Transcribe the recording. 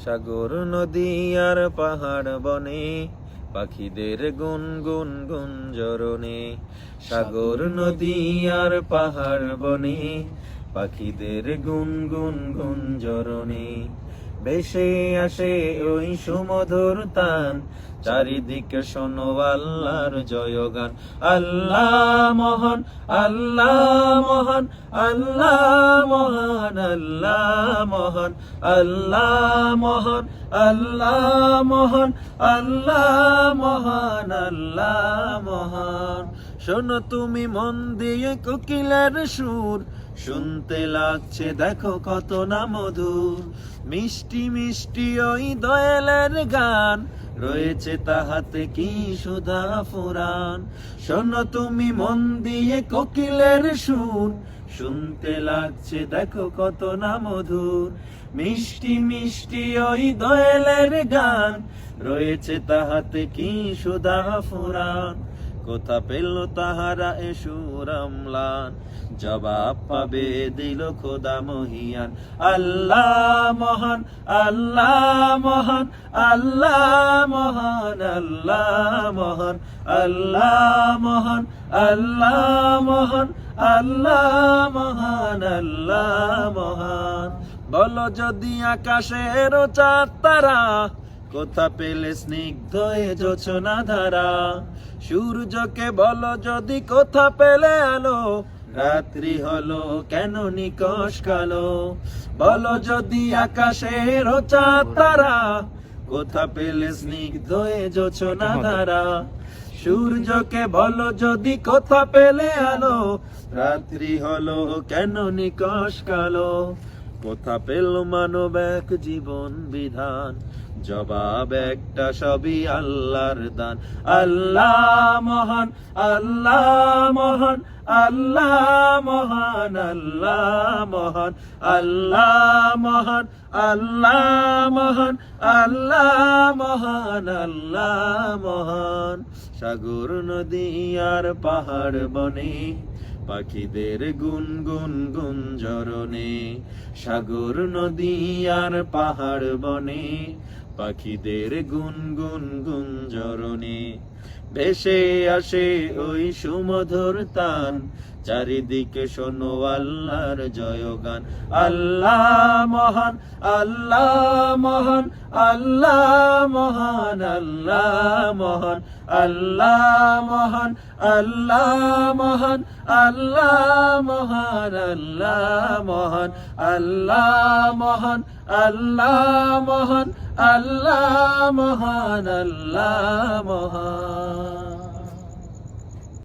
সাগর নদী আর পাহাড় বনে পাখিদের গুনগুন গুঞ্জরণে। সাগর নদী আর পাহাড় বনে পাখিদের গুনগুন গুঞ্জরণে। ভেসে আসে ওই সুমধুর তান, চারিদিকে শোনো আল্লাহর জয়গান। আল্লাহ মহান, আল্লাহ মহান, আল্লাহ মহান, আল্লাহ মহান, আল্লাহ মহান, আল্লাহ মহান, আল্লাহ মহান, আল্লাহ মহান। শোনো তুমি মন দিয়ে কোকিলের সুর, শুনতে লাগছে দেখো কত না মধুর। মিষ্টি মিষ্টি ওই দয়ালের গান, রয়েছে তাহাতে কি সুধা ফুরান। শোনো তুমি মন দিয়ে কোকিলের সুর, শুনতে লাগছে দেখো কত না মধুর। মিষ্টি মিষ্টি ওই দয়ালের গান, রয়েছে তাহাতে কি সুধা ফুরান। কোথা পেল তাহারা এ সুর অম্লান, জবাব পাবে দিল খোদা মহিয়ান। আল্লাহ মহান, আল্লাহ মহান, আল্লাহ মহান, আল্লাহ মহান, আল্লাহ মহান, আল্লাহ মহান, আল্লাহ মহান, আল্লাহ মহান। বলো যদি আকাশের চাঁদ তারা, কোথা পেলে স্নিগ্ধ এ জোছনা ধারা। সূর্যকে বলো যদি কোথা পেলে আলো, রাত্রি হলো কেন নিকষ কালো। বলো যদি আকাশের চাঁদ তারা, কোথা পেলে স্নিগ্ধ এ জোছনা ধারা। সূর্যকে বলো যদি কোথা পেলে আলো, রাত্রি হলো কেন নিকষ কালো। কোথা পেল মানব এক জীবন বিধান, জবাব একটা সবই আল্লাহর দান। আল্লাহ মহান, আল্লাহ মহান, আল্লাহ মহান, আল্লাহ মহান, আল্লাহ মহান, আল্লাহ মহান, আল্লাহ মহান, আল্লাহ মহান। সাগর নদী আর পাহাড় বনে পাখিদের গুনগুন গুঞ্জরণে। সাগর নদী আর পাহাড় বনে পাখিদের গুনগুন গুঞ্জরণে। ভেসে আসে ওই সুমধুর তান, চারিদিকে শোনো আল্লাহর জয়গান। আল্লাহ মহান, আল্লাহ মহান, আল্লাহ মহান, আল্লাহ মহান, আল্লাহ মহান, আল্লাহ মহান, আল্লাহ মহান, আল্লাহ মহান, আল্লাহ মহান, আল্লাহ মহান, আল্লাহ মহান, আল্লাহ মহান।